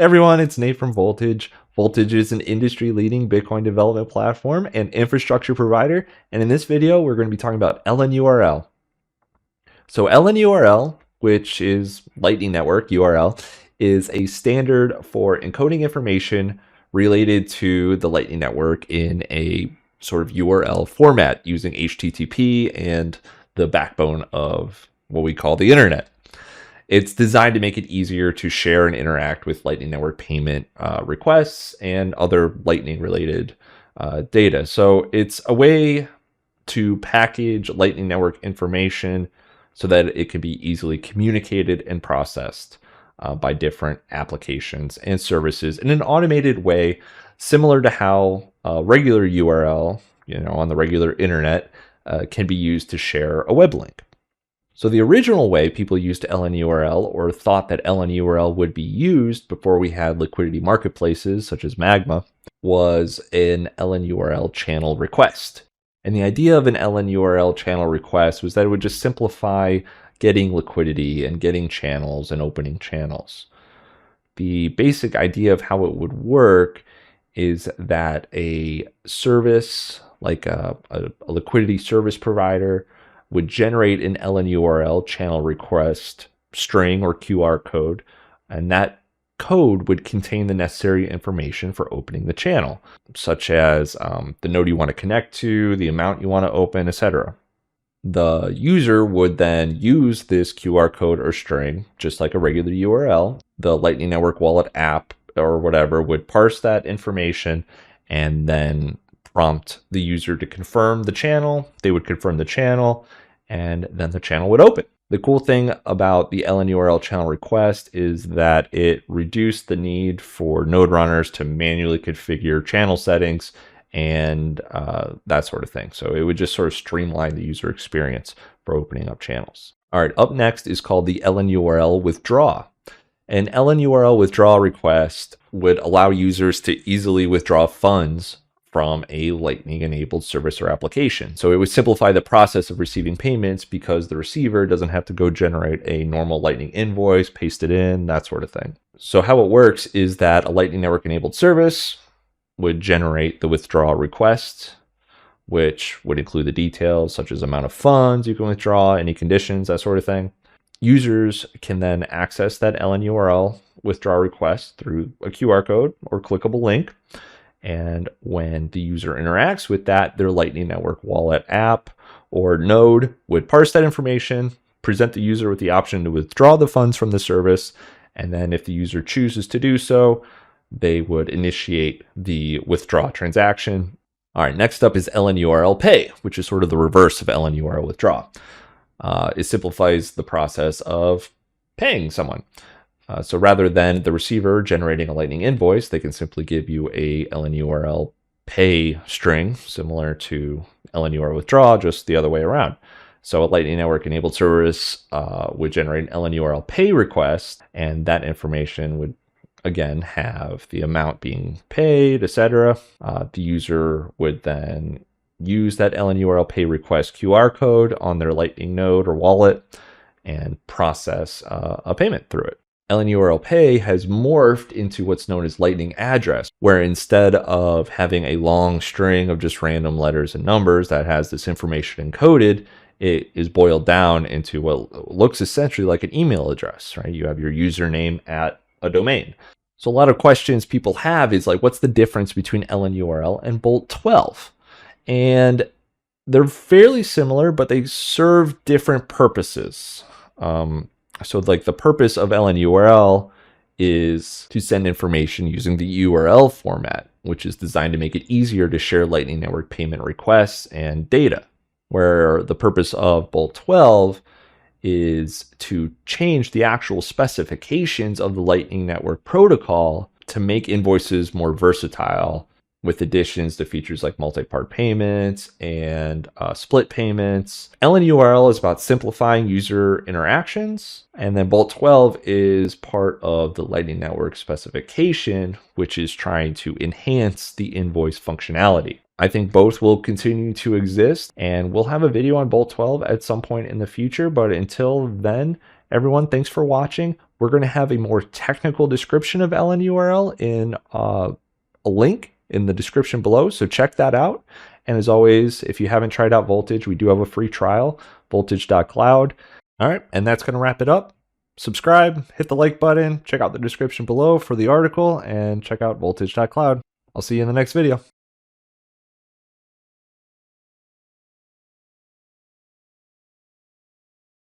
Everyone, it's Nate from Voltage. Voltage is an industry-leading Bitcoin development platform and infrastructure provider, and in this video, we're going to be talking about LNURL. So LNURL, which is Lightning Network URL, is a standard for encoding information related to the Lightning Network in a sort of URL format using HTTP and the backbone of what we call the internet. It's designed to make it easier to share and interact with Lightning Network payment requests and other Lightning-related data. So it's a way to package Lightning Network information so that it can be easily communicated and processed by different applications and services in an automated way, similar to how a regular URL, on the regular internet, can be used to share a web link. So the original way people used LNURL, or thought that LNURL would be used before we had liquidity marketplaces such as Magma, was an LNURL channel request. And the idea of an LNURL channel request was that it would just simplify getting liquidity and getting channels and opening channels. The basic idea of how it would work is that a service, like a liquidity service provider, would generate an LNURL channel request string or QR code, and that code would contain the necessary information for opening the channel, such as the node you want to connect to, the amount you want to open, etc. The user would then use this QR code or string, just like a regular URL. The Lightning Network wallet app or whatever would parse that information and then prompt the user to confirm the channel. They would confirm the channel, and then the channel would open. The cool thing about the LNURL channel request is that it reduced the need for node runners to manually configure channel settings and that sort of thing. So it would just sort of streamline the user experience for opening up channels. All right, up next is called the LNURL Withdraw. An LNURL withdraw request would allow users to easily withdraw funds from a Lightning-enabled service or application. So it would simplify the process of receiving payments because the receiver doesn't have to go generate a normal Lightning invoice, paste it in, that sort of thing. So how it works is that a Lightning Network-enabled service would generate the withdrawal request, which would include the details such as amount of funds you can withdraw, any conditions, that sort of thing. Users can then access that LNURL withdraw request through a QR code or clickable link. And when the user interacts with that, their Lightning Network wallet app or node would parse that information, present the user with the option to withdraw the funds from the service, and then if the user chooses to do so, they would initiate the withdraw transaction. All right, next up is LNURL Pay, which is sort of the reverse of LNURL Withdraw. It simplifies the process of paying someone. So rather than the receiver generating a Lightning invoice, they can simply give you a LNURL Pay string, similar to LNURL Withdraw, just the other way around. So a Lightning Network enabled service would generate an LNURL Pay request, and that information would again have the amount being paid, etc. The user would then use that LNURL Pay request QR code on their Lightning node or wallet and process a payment through it. LNURL Pay has morphed into what's known as Lightning Address, where instead of having a long string of just random letters and numbers that has this information encoded, it is boiled down into what looks essentially like an email address, right? You have your username at a domain. So a lot of questions people have is like, what's the difference between LNURL and Bolt 12? And they're fairly similar, but they serve different purposes. So like the purpose of LNURL is to send information using the URL format, which is designed to make it easier to share Lightning Network payment requests and data, where the purpose of Bolt 12 is to change the actual specifications of the Lightning Network protocol to make invoices more versatile, with additions to features like multi-part payments and split payments. LNURL is about simplifying user interactions, and then Bolt 12 is part of the Lightning Network specification, which is trying to enhance the invoice functionality. I think both will continue to exist, and we'll have a video on Bolt 12 at some point in the future, but until then, everyone, thanks for watching. We're going to have a more technical description of LNURL in a link in the description below, so check that out. And as always, if you haven't tried out Voltage, we do have a free trial, voltage.cloud. All right, and that's going to wrap it up. Subscribe, hit the like button, check out the description below for the article, and check out voltage.cloud. I'll see you in the next video.